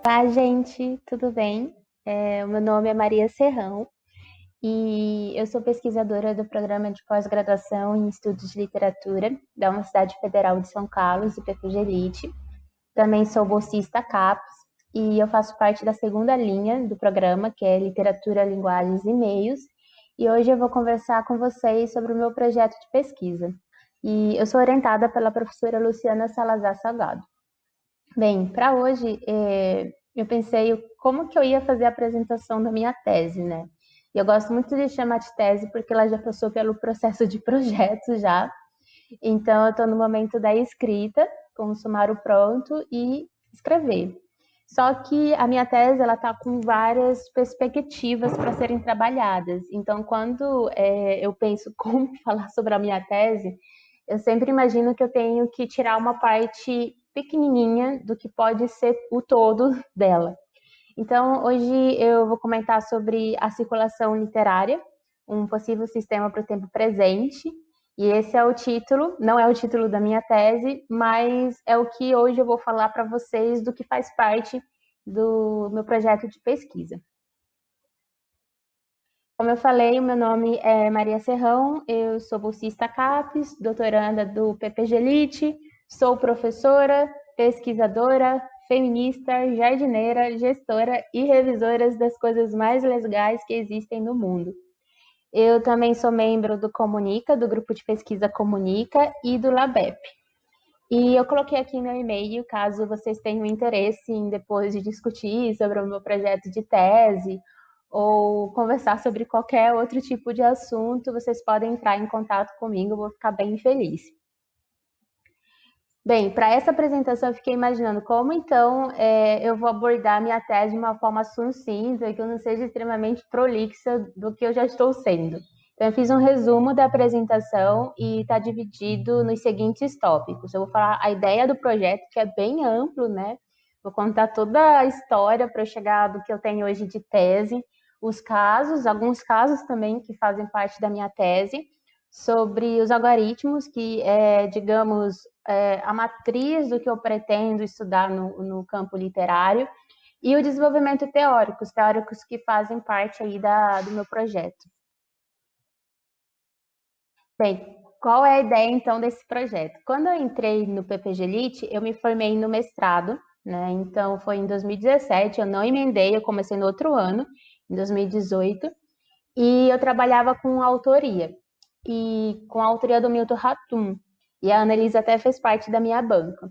Olá, gente, tudo bem? O meu nome é Maria Serrão e eu sou pesquisadora do programa de pós-graduação em estudos de literatura da Universidade Federal de São Carlos, IPFG Elite. Também sou bolsista CAPES e eu faço parte da segunda linha do programa, que é Literatura, Linguagens e Meios. E hoje eu vou conversar com vocês sobre o meu projeto de pesquisa. E eu sou orientada pela professora Luciana Salazar Salgado. Bem, para hoje, eu pensei como que eu ia fazer a apresentação da minha tese, né? E eu gosto muito de chamar de tese porque ela já passou pelo processo de projeto já. Então, eu estou no momento da escrita, com o sumário pronto e escrever. Só que a minha tese ela está com várias perspectivas para serem trabalhadas. Então, quando eu penso como falar sobre a minha tese, eu sempre imagino que eu tenho que tirar uma parte pequenininha do que pode ser o todo dela. Então, hoje eu vou comentar sobre a circulação literária, um possível sistema para o tempo presente. E esse é o título, não é o título da minha tese, mas é o que hoje eu vou falar para vocês do que faz parte do meu projeto de pesquisa. Como eu falei, o meu nome é Maria Serrão, eu sou bolsista CAPES, doutoranda do PPG Elite, sou professora, pesquisadora, feminista, jardineira, gestora e revisora das coisas mais legais que existem no mundo. Eu também sou membro do Comunica, do grupo de pesquisa Comunica e do LABEP. E eu coloquei aqui meu e-mail, caso vocês tenham interesse em depois de discutir sobre o meu projeto de tese ou conversar sobre qualquer outro tipo de assunto, vocês podem entrar em contato comigo, eu vou ficar bem feliz. Bem, para essa apresentação eu fiquei imaginando como então eu vou abordar minha tese de uma forma sucinta, que eu não seja extremamente prolixa do que eu já estou sendo. Então, eu fiz um resumo da apresentação e está dividido nos seguintes tópicos. Eu vou falar a ideia do projeto, que é bem amplo, né? Vou contar toda a história para eu chegar do que eu tenho hoje de tese, os casos, alguns casos também que fazem parte da minha tese, sobre os algoritmos, que digamos, a matriz do que eu pretendo estudar no campo literário, e o desenvolvimento teórico, os teóricos que fazem parte aí do meu projeto. Bem, qual é a ideia então desse projeto? Quando eu entrei no PPG Elite, eu me formei no mestrado, né? Então foi em 2017, eu não emendei, eu comecei no outro ano, em 2018, e eu trabalhava com autoria, e com a autoria do Milton Ratum, e a Annelise até fez parte da minha banca.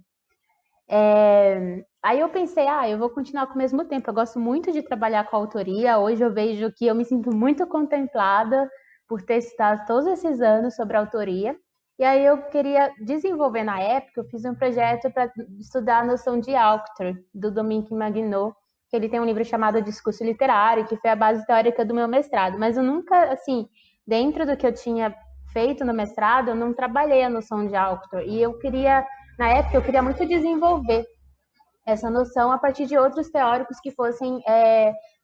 Aí eu pensei, eu vou continuar com o mesmo tempo. Eu gosto muito de trabalhar com autoria. Hoje eu vejo que eu me sinto muito contemplada por ter estudado todos esses anos sobre autoria. E aí eu queria desenvolver na época, eu fiz um projeto para estudar a noção de autor, do Dominique Magnot, que ele tem um livro chamado Discurso Literário, que foi a base teórica do meu mestrado. Mas eu nunca, assim, dentro do que eu tinha feito no mestrado, eu não trabalhei a noção de autor. E eu queria na época, eu queria muito desenvolver essa noção a partir de outros teóricos que fossem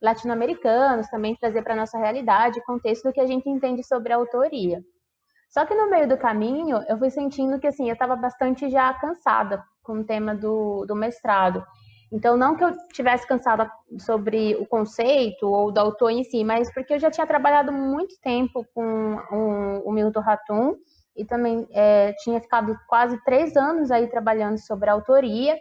latino-americanos, também trazer para a nossa realidade o contexto do que a gente entende sobre a autoria. Só que no meio do caminho, eu fui sentindo que assim, eu estava bastante já cansada com o tema do mestrado. Então, não que eu tivesse cansada sobre o conceito ou do autor em si, mas porque eu já tinha trabalhado muito tempo com o Milton Ratum e também tinha ficado quase 3 anos aí trabalhando sobre a autoria.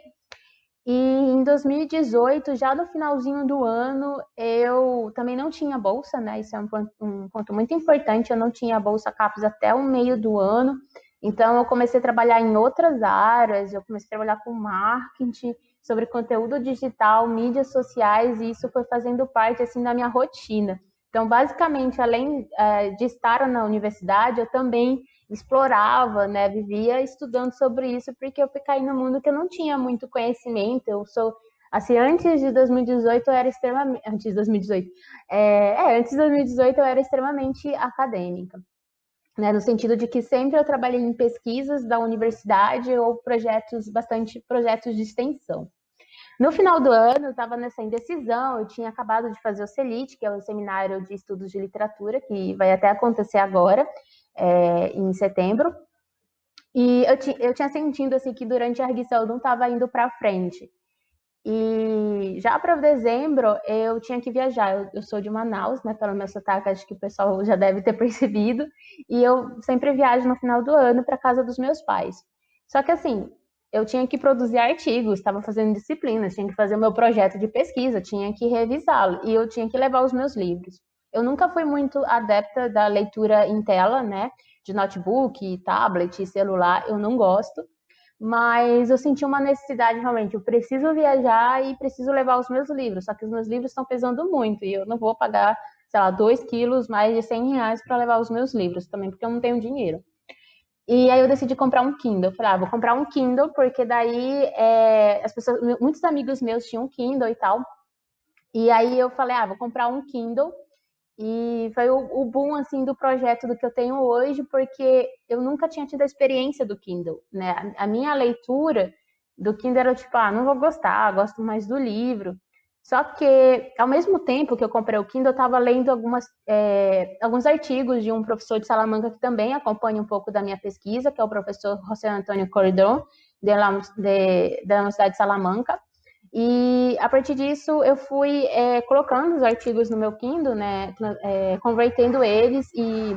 E em 2018, já no finalzinho do ano, eu também não tinha bolsa, né? Isso é um ponto muito importante. Eu não tinha bolsa CAPES até o meio do ano. Então, eu comecei a trabalhar em outras áreas. Eu comecei a trabalhar com marketing, sobre conteúdo digital, mídias sociais, e isso foi fazendo parte, assim, da minha rotina. Então, basicamente, além de estar na universidade, eu também explorava, né, vivia estudando sobre isso, porque eu caí no mundo que eu não tinha muito conhecimento. Eu sou, assim, antes de 2018 eu era extremamente, antes de 2018, antes de 2018 eu era extremamente acadêmica, né, no sentido de que sempre eu trabalhei em pesquisas da universidade ou projetos de extensão. No final do ano, eu estava nessa indecisão, eu tinha acabado de fazer o CELIT, que é o Seminário de Estudos de Literatura, que vai até acontecer agora, em setembro, E eu tinha sentido assim que durante a arguição eu não estava indo para frente. E já para dezembro eu tinha que viajar. Eu sou de Manaus, né? Pelo meu sotaque, acho que o pessoal já deve ter percebido. E eu sempre viajo no final do ano para casa dos meus pais. Só que assim, eu tinha que produzir artigos, estava fazendo disciplinas, tinha que fazer o meu projeto de pesquisa, tinha que revisá-lo e eu tinha que levar os meus livros. Eu nunca fui muito adepta da leitura em tela, né? De notebook, tablet, celular, eu não gosto. Mas eu senti uma necessidade realmente. Eu preciso viajar e preciso levar os meus livros. Só que os meus livros estão pesando muito e eu não vou pagar, sei lá, 2 quilos, mais de R$ 100 para levar os meus livros também, porque eu não tenho dinheiro. E aí eu decidi comprar um Kindle. Eu falei, vou comprar um Kindle, porque daí as pessoas, muitos amigos meus tinham Kindle e tal. E aí eu falei, vou comprar um Kindle e foi o boom assim do projeto do que eu tenho hoje, porque eu nunca tinha tido a experiência do Kindle, né? A minha leitura do Kindle era tipo, não vou gostar, gosto mais do livro. Só que, ao mesmo tempo que eu comprei o Kindle, eu estava lendo alguns artigos de um professor de Salamanca que também acompanha um pouco da minha pesquisa, que é o professor José Antônio Cordon, da Universidade de Salamanca. E a partir disso eu fui colocando os artigos no meu Kindle, né, convertendo eles e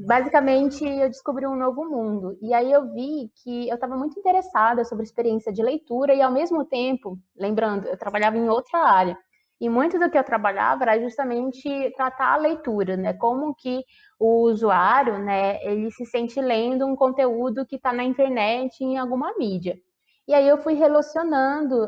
basicamente eu descobri um novo mundo. E aí eu vi que eu estava muito interessada sobre a experiência de leitura e ao mesmo tempo, lembrando, eu trabalhava em outra área. E muito do que eu trabalhava era justamente tratar a leitura, né? Como que o usuário, né, ele se sente lendo um conteúdo que está na internet em alguma mídia. E aí eu fui relacionando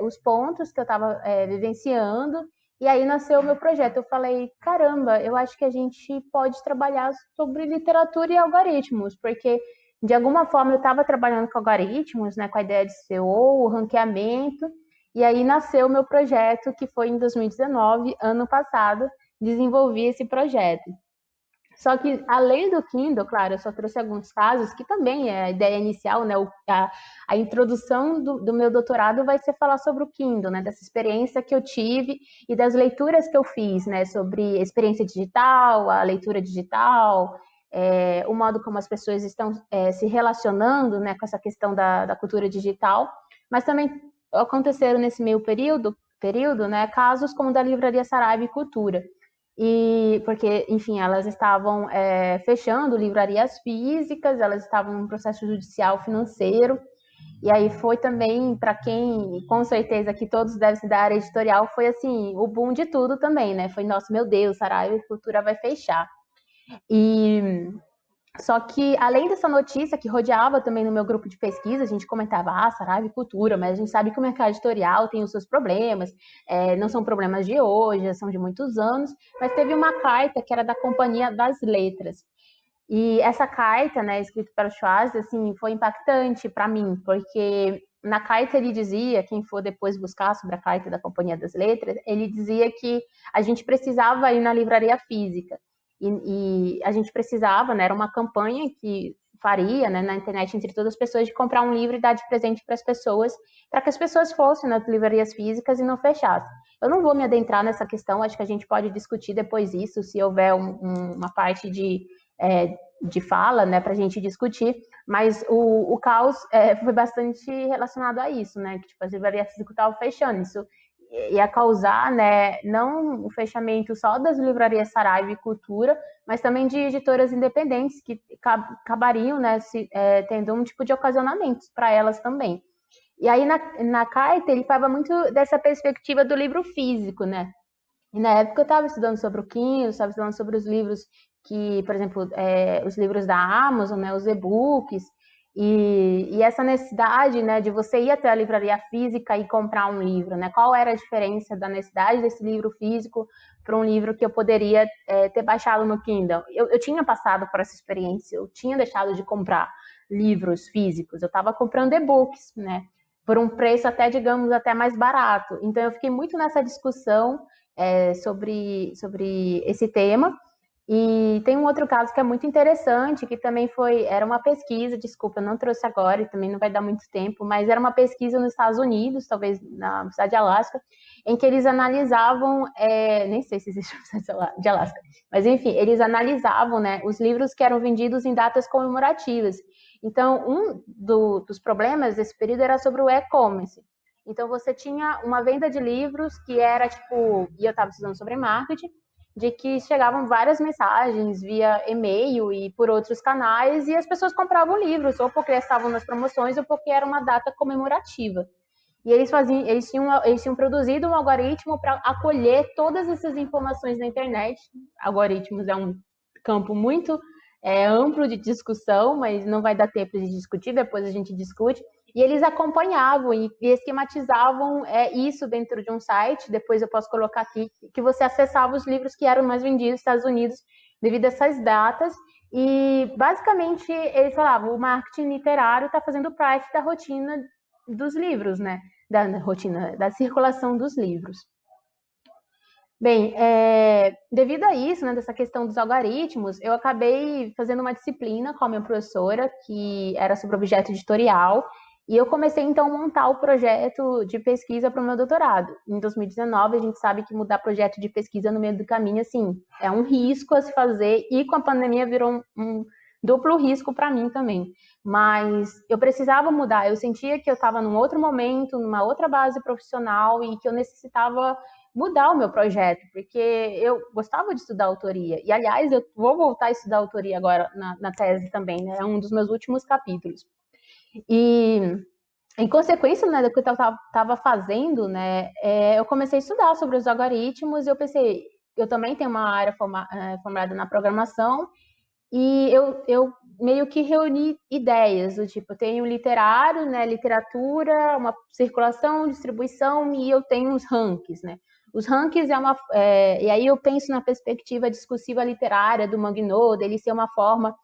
os pontos que eu estava vivenciando e aí nasceu o meu projeto. Eu falei, caramba, eu acho que a gente pode trabalhar sobre literatura e algoritmos, porque de alguma forma eu estava trabalhando com algoritmos, né, com a ideia de SEO, o ranqueamento, e aí nasceu o meu projeto, que foi em 2019, ano passado, desenvolvi esse projeto. Só que, além do Kindle, claro, eu só trouxe alguns casos, que também é a ideia inicial, né? A introdução do meu doutorado vai ser falar sobre o Kindle, né? Dessa experiência que eu tive e das leituras que eu fiz, né? Sobre experiência digital, a leitura digital, o modo como as pessoas estão se relacionando, né? Com essa questão da cultura digital. Mas também aconteceram nesse meio período, né? Casos como o da Livraria Saraiva e Cultura e porque, enfim, elas estavam fechando livrarias físicas, elas estavam em um processo judicial financeiro, e aí foi também, para quem, com certeza que todos devem ser da área editorial, foi assim, o boom de tudo também, né? Foi, nossa, meu Deus, Saraiva Cultura vai fechar. E só que, além dessa notícia que rodeava também no meu grupo de pesquisa, a gente comentava, Saraiva e Cultura, mas a gente sabe que o mercado editorial tem os seus problemas, não são problemas de hoje, são de muitos anos, mas teve uma carta que era da Companhia das Letras. E essa carta, né, escrita pelo Schwarz, assim, foi impactante para mim, porque na carta ele dizia, quem for depois buscar sobre a carta da Companhia das Letras, ele dizia que a gente precisava ir na livraria física. E a gente precisava, né, era uma campanha que faria, né, na internet entre todas as pessoas de comprar um livro e dar de presente para as pessoas, para que as pessoas fossem nas livrarias físicas e não fechassem. Eu não vou me adentrar nessa questão, acho que a gente pode discutir depois isso, se houver uma parte de fala, né, para a gente discutir, mas o caos foi bastante relacionado a isso, né, que tipo, as livrarias físicas estavam fechando, isso ia causar, né, não o fechamento só das livrarias Saraiva e Cultura, mas também de editoras independentes que acabariam, né, tendo um tipo de ocasionamento para elas também. E aí na carta ele falava muito dessa perspectiva do livro físico, né? E na época eu estava estudando sobre o Kindle, estava estudando sobre os livros que, por exemplo, os livros da Amazon, né, os e-books, e essa necessidade, né, de você ir até a livraria física e comprar um livro, né? Qual era a diferença da necessidade desse livro físico para um livro que eu poderia ter baixado no Kindle? Eu tinha passado por essa experiência, eu tinha deixado de comprar livros físicos, eu estava comprando e-books, né? Por um preço até, digamos, até mais barato. Então eu fiquei muito nessa discussão sobre esse tema. E tem um outro caso que é muito interessante, que também era uma pesquisa, desculpa, eu não trouxe agora, e também não vai dar muito tempo, mas era uma pesquisa nos Estados Unidos, talvez na cidade de Alasca, em que eles analisavam, nem sei se existe uma cidade de Alasca, mas enfim, eles analisavam, né, os livros que eram vendidos em datas comemorativas. Então, dos problemas desse período era sobre o e-commerce. Então, você tinha uma venda de livros que era tipo, e eu estava estudando sobre marketing, de que chegavam várias mensagens via e-mail e por outros canais, e as pessoas compravam livros, ou porque estavam nas promoções, ou porque era uma data comemorativa. E eles tinham produzido um algoritmo para acolher todas essas informações na internet. Algoritmos é um campo muito amplo de discussão, mas não vai dar tempo de discutir, depois a gente discute. E eles acompanhavam e esquematizavam isso dentro de um site, depois eu posso colocar aqui, que você acessava os livros que eram mais vendidos nos Estados Unidos devido a essas datas. E basicamente eles falavam: o marketing literário está fazendo parte da rotina dos livros, né? Da rotina, da circulação dos livros. Bem, devido a isso, né, dessa questão dos algoritmos, eu acabei fazendo uma disciplina com a minha professora, que era sobre objeto editorial, e eu comecei, então, a montar o projeto de pesquisa para o meu doutorado. Em 2019, a gente sabe que mudar projeto de pesquisa no meio do caminho, assim, é um risco a se fazer, e com a pandemia virou um duplo risco para mim também. Mas eu precisava mudar, eu sentia que eu estava num outro momento, numa outra base profissional, e que eu necessitava mudar o meu projeto, porque eu gostava de estudar autoria. E, aliás, eu vou voltar a estudar autoria agora na tese também, né? É um dos meus últimos capítulos. E, em consequência, né, do que eu estava fazendo, né, eu comecei a estudar sobre os algoritmos e eu pensei, eu também tenho uma área formada na programação e eu meio que reuni ideias, do tipo, eu tenho literário, né, literatura, uma circulação, distribuição, e eu tenho os rankings, né? Os rankings e aí eu penso na perspectiva discursiva literária do Manguinot, dele ser uma forma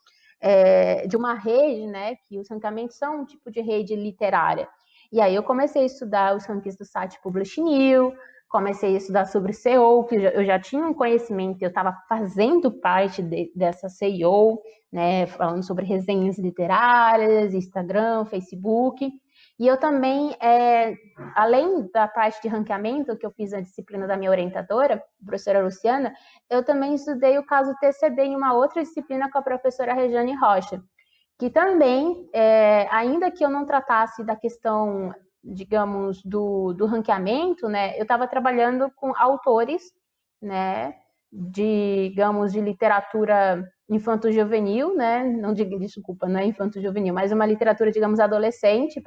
de uma rede, né, que os ranqueamentos são um tipo de rede literária. E aí eu comecei a estudar os rankings do site Publish New, comecei a estudar sobre SEO, que eu já tinha um conhecimento, eu estava fazendo parte dessa SEO, né, falando sobre resenhas literárias, Instagram, Facebook. E eu também, além da parte de ranqueamento, que eu fiz na disciplina da minha orientadora, a professora Luciana, eu também estudei o caso TCD em uma outra disciplina com a professora Rejane Rocha, que também, ainda que eu não tratasse da questão, digamos, do ranqueamento, né, eu estava trabalhando com autores, né, digamos, de literatura infanto-juvenil, né, não digo, desculpa, não é infanto-juvenil, mas uma literatura, digamos, adolescente,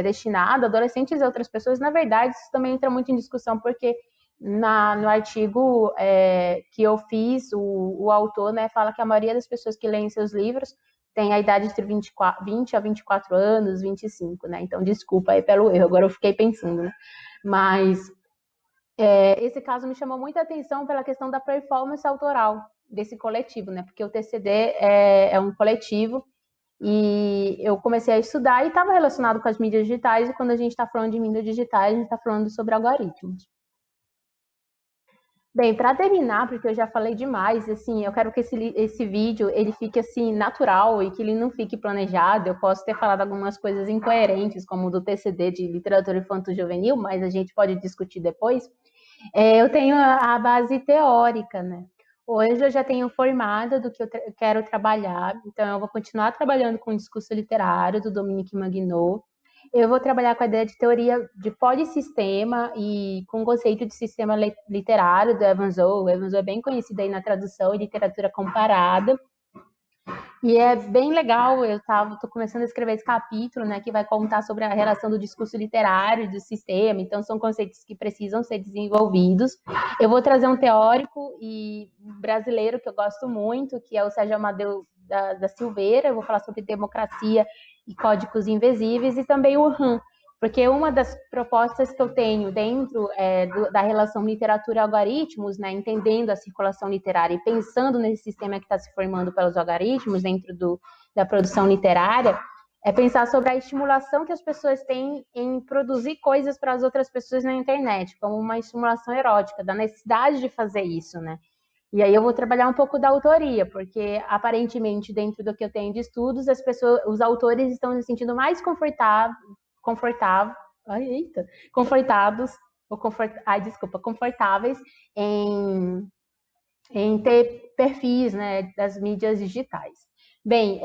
destinada a adolescentes e outras pessoas. Na verdade, isso também entra muito em discussão, porque no artigo que eu fiz, o autor, né, fala que a maioria das pessoas que leem seus livros tem a idade entre 20 a 24 anos, 25, né? Então, desculpa aí pelo erro, agora eu fiquei pensando, né? Mas esse caso me chamou muita atenção pela questão da performance autoral desse coletivo, né? Porque o TCD é um coletivo e eu comecei a estudar e estava relacionado com as mídias digitais, e quando a gente está falando de mídias digitais, a gente está falando sobre algoritmos. Bem, para terminar, porque eu já falei demais, assim, eu quero que esse vídeo ele fique assim natural e que ele não fique planejado. Eu posso ter falado algumas coisas incoerentes, como o do TCD de literatura infanto-juvenil, mas a gente pode discutir depois. Eu tenho a base teórica, né? Hoje eu já tenho formada do que eu quero trabalhar, então eu vou continuar trabalhando com o discurso literário do Dominique Magnot. Eu vou trabalhar com a ideia de teoria de polissistema e com o conceito de sistema literário do Evans O. O Evans O é bem conhecido aí na tradução e literatura comparada. E é bem legal, tô começando a escrever esse capítulo, né, que vai contar sobre a relação do discurso literário e do sistema, então são conceitos que precisam ser desenvolvidos. Eu vou trazer um teórico e brasileiro que eu gosto muito, que é o Sérgio Amadeu da Silveira. Eu vou falar sobre democracia e códigos invisíveis, e também o Han, porque uma das propostas que eu tenho dentro da relação literatura-algoritmos, né, entendendo a circulação literária e pensando nesse sistema que está se formando pelos algoritmos dentro da produção literária, é pensar sobre a estimulação que as pessoas têm em produzir coisas para as outras pessoas na internet, como uma estimulação erótica, da necessidade de fazer isso, né? E aí eu vou trabalhar um pouco da autoria, porque aparentemente dentro do que eu tenho de estudos, os autores estão se sentindo mais confortável, ai, eita, confortados, confortáveis em ter perfis, né, das mídias digitais. Bem,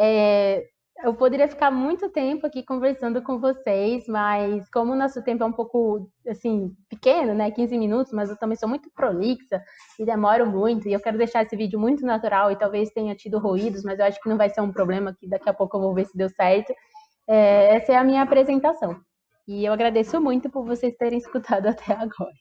Eu poderia ficar muito tempo aqui conversando com vocês, mas como o nosso tempo é um pouco, assim, pequeno, né, 15 minutos, mas eu também sou muito prolixa e demoro muito, e eu quero deixar esse vídeo muito natural e talvez tenha tido ruídos, mas eu acho que não vai ser um problema, que daqui a pouco eu vou ver se deu certo. Essa é a minha apresentação. E eu agradeço muito por vocês terem escutado até agora.